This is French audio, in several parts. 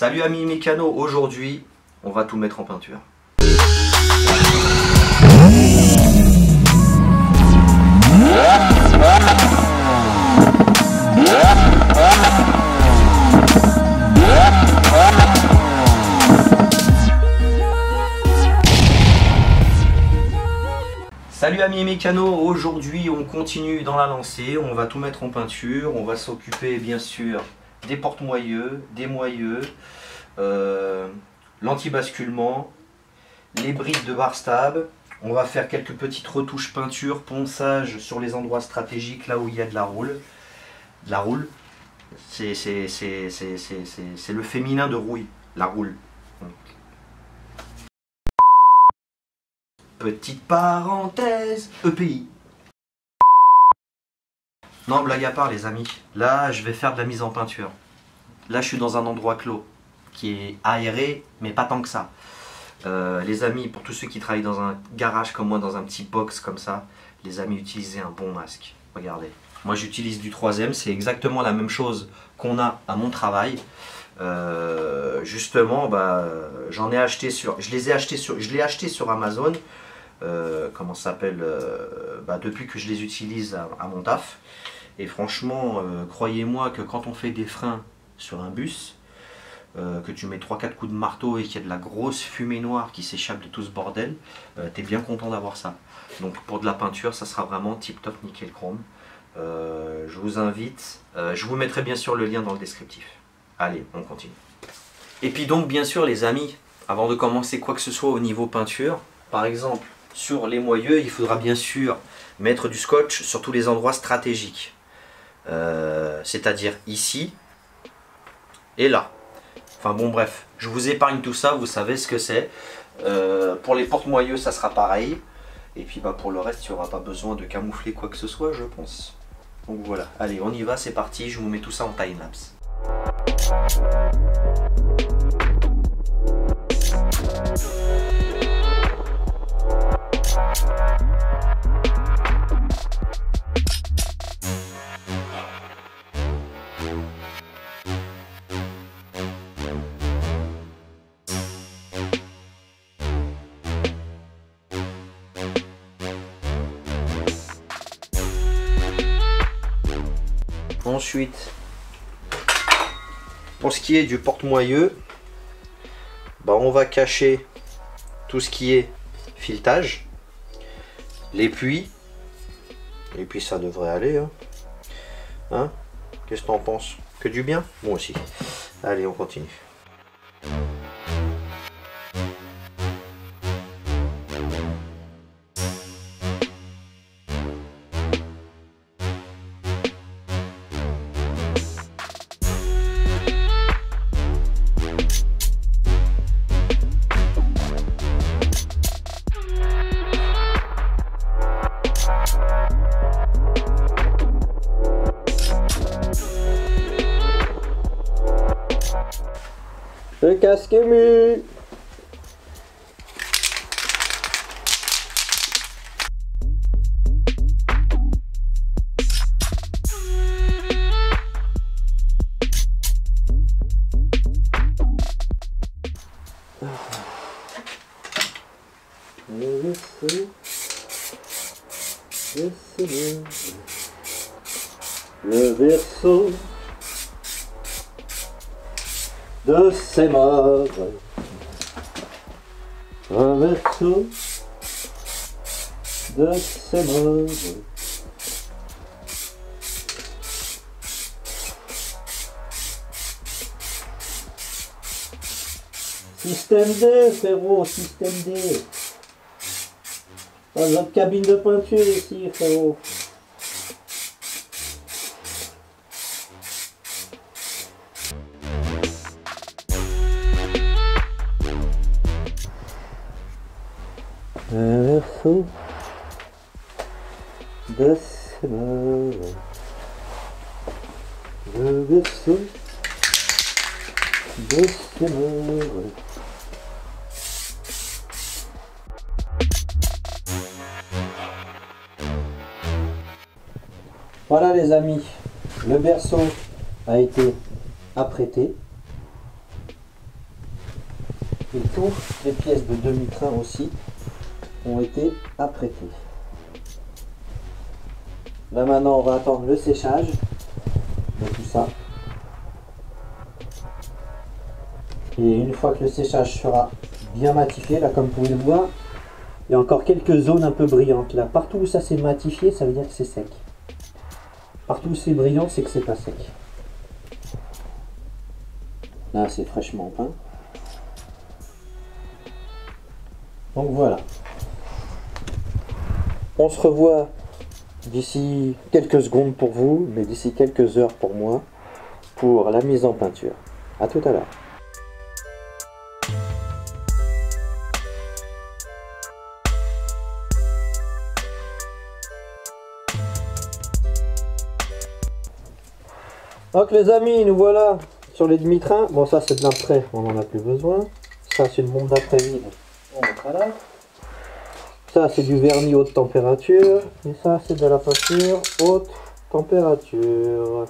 Salut amis mécanos, aujourd'hui on va tout mettre en peinture. Salut amis mécanos, aujourd'hui on continue dans la lancée, on va tout mettre en peinture, on va s'occuper bien sûr des porte-moyeux, des moyeux, l'anti-basculement, les brides de bar stab. On va faire quelques petites retouches peinture, ponçage sur les endroits stratégiques là où il y a de la roule. De la roule, c'est le féminin de rouille, la roule. Petite parenthèse, EPI. Non, blague à part les amis, là je vais faire de la mise en peinture. Là je suis dans un endroit clos, qui est aéré, mais pas tant que ça. Les amis, pour tous ceux qui travaillent dans un garage comme moi, dans un petit box comme ça, les amis, utilisez un bon masque. Regardez, moi j'utilise du 3M, c'est exactement la même chose qu'on a à mon travail. Justement, j'en ai acheté sur, je l'ai acheté sur Amazon. Comment ça s'appelle, depuis que je les utilise à mon taf. Et franchement, croyez-moi que quand on fait des freins sur un bus, que tu mets 3-4 coups de marteau et qu'il y a de la grosse fumée noire qui s'échappe de tout ce bordel, t'es bien content d'avoir ça. Donc pour de la peinture, ça sera vraiment tip top nickel chrome. Je vous invite, je vous mettrai bien sûr le lien dans le descriptif. Allez, on continue. Et puis donc bien sûr les amis, avant de commencer quoi que ce soit au niveau peinture, par exemple sur les moyeux, il faudra bien sûr mettre du scotch sur tous les endroits stratégiques. C'est-à-dire ici et là. Enfin bon bref, je vous épargne tout ça, vous savez ce que c'est. Pour les porte-moyeux, ça sera pareil. Et puis pour le reste, il n'y aura pas besoin de camoufler quoi que ce soit, je pense. Donc voilà, allez, on y va, c'est parti, je vous mets tout ça en time-lapse. Ensuite, pour ce qui est du porte-moyeux, on va cacher tout ce qui est filetage, les puits, et puis ça devrait aller. Hein, qu'est-ce que t'en penses? Que du bien? Moi aussi. Allez, on continue. Le casque est mu. Le verso de ses morts, un verso de ses morts. Système D, frérot, système D. Dans notre cabine de peinture ici, frérot. Un verso de ses morts, un verso de ses morts. Voilà les amis, le berceau a été apprêté. et toutes les pièces de demi-train aussi ont été apprêtées. Là maintenant on va attendre le séchage de tout ça. Et une fois que le séchage sera bien matifié, là comme vous pouvez le voir, il y a encore quelques zones un peu brillantes. Là, partout où ça s'est matifié, ça veut dire que c'est sec. Partout où c'est brillant, c'est que c'est pas sec. Là, c'est fraîchement peint. Donc voilà. On se revoit d'ici quelques secondes pour vous, mais d'ici quelques heures pour moi, pour la mise en peinture. À tout à l'heure. Donc les amis, nous voilà sur les demi-trains. Bon, ça c'est de l'après, on n'en a plus besoin. Ça c'est une bombe d'après vide, on mettra là. Ça c'est du vernis haute température. Et ça c'est de la peinture haute température.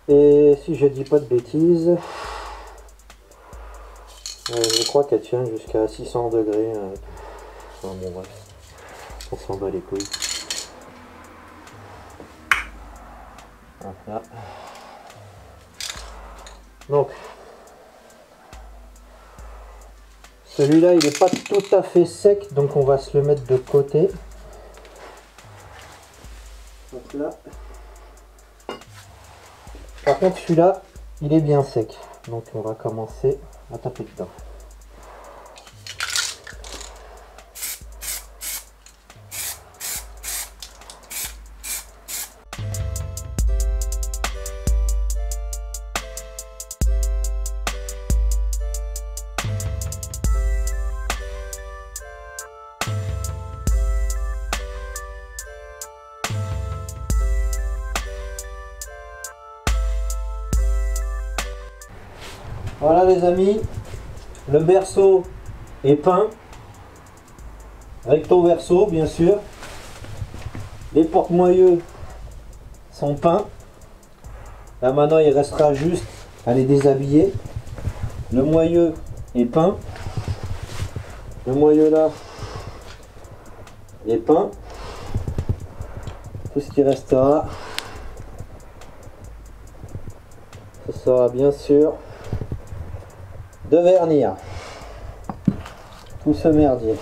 Et si je dis pas de bêtises, je crois qu'elle tient jusqu'à 600 degrés. Enfin, bon bref, on s'en bat les couilles. Voilà. Donc celui-là il n'est pas tout à fait sec, donc on va se le mettre de côté. Donc là. Par contre celui-là il est bien sec, donc on va commencer à taper dedans. Voilà les amis, le berceau est peint, recto verso bien sûr, les porte-moyeux sont peints, là maintenant il restera juste à les déshabiller, le moyeu est peint, le moyeu là est peint, tout ce qui restera, ce sera bien sûr de vernir tout ce merdier.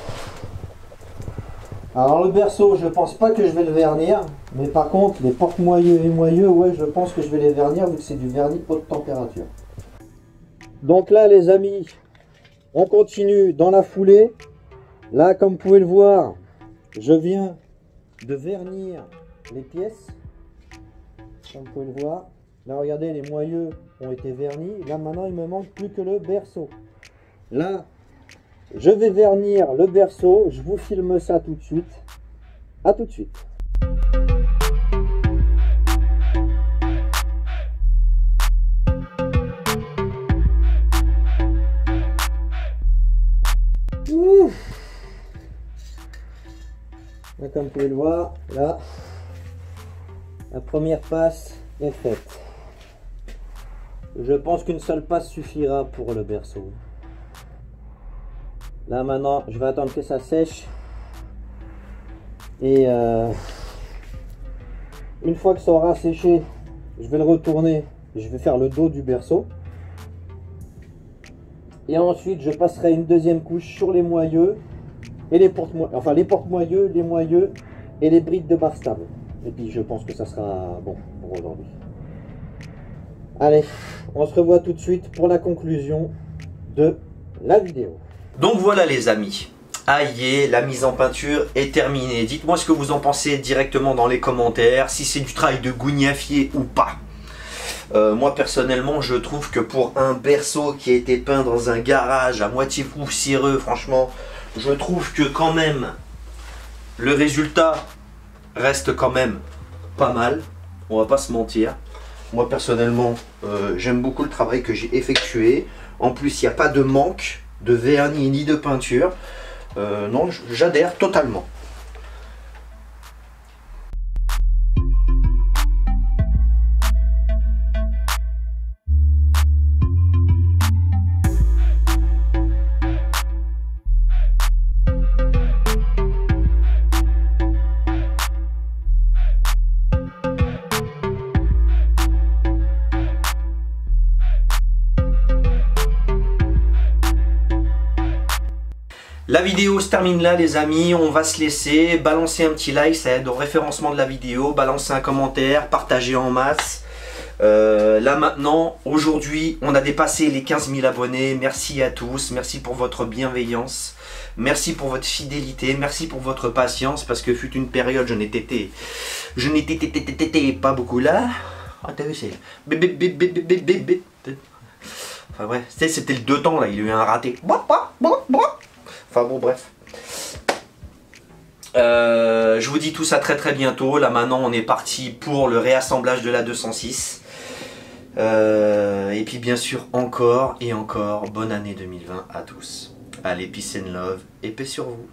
Alors le berceau, je pense pas que je vais le vernir, mais par contre les porte-moyeux et moyeux, ouais, je pense que je vais les vernir vu que c'est du vernis haute température. Donc là les amis, on continue dans la foulée. Là comme vous pouvez le voir, je viens de vernir les pièces, comme vous pouvez le voir. Là regardez, les moyeux ont été vernis. Là maintenant il me manque plus que le berceau. Là je vais vernir le berceau. Je vous filme ça tout de suite. À tout de suite. Là, comme vous pouvez le voir, là la première passe est faite. Je pense qu'une seule passe suffira pour le berceau. Là maintenant, je vais attendre que ça sèche. Et une fois que ça aura séché, je vais le retourner. Je vais faire le dos du berceau. Et ensuite, je passerai une deuxième couche sur les moyeux et les porte-moyeux. Enfin, les porte-moyeux, les moyeux et les brides de barre stable. Et puis, je pense que ça sera bon pour aujourd'hui. Allez, on se revoit tout de suite pour la conclusion de la vidéo. Donc voilà les amis, aïe, la mise en peinture est terminée. Dites-moi ce que vous en pensez directement dans les commentaires, si c'est du travail de gougnafier ou pas. Moi personnellement je trouve que pour un berceau qui a été peint dans un garage à moitié poussiéreux, franchement, je trouve que quand même le résultat reste quand même pas mal, on va pas se mentir. Moi personnellement, j'aime beaucoup le travail que j'ai effectué. En plus, il n'y a pas de manque de vernis ni de peinture. Non, j'adhère totalement. La vidéo se termine là les amis, on va se laisser, balancer un petit like, ça aide au référencement de la vidéo, balancer un commentaire, partager en masse. Là maintenant, aujourd'hui, on a dépassé les 15 000 abonnés, merci à tous, merci pour votre bienveillance, merci pour votre fidélité, merci pour votre patience, parce que fut une période, je n'étais pas beaucoup là. Ah t'as vu, c'est... Enfin bref, c'était le 2 temps là, il y a eu un raté. Enfin bon, bref. Je vous dis tout ça très bientôt. Là maintenant on est parti pour le réassemblage de la 206. Et puis bien sûr encore et encore, bonne année 2020 à tous. Allez, peace and love et paix sur vous.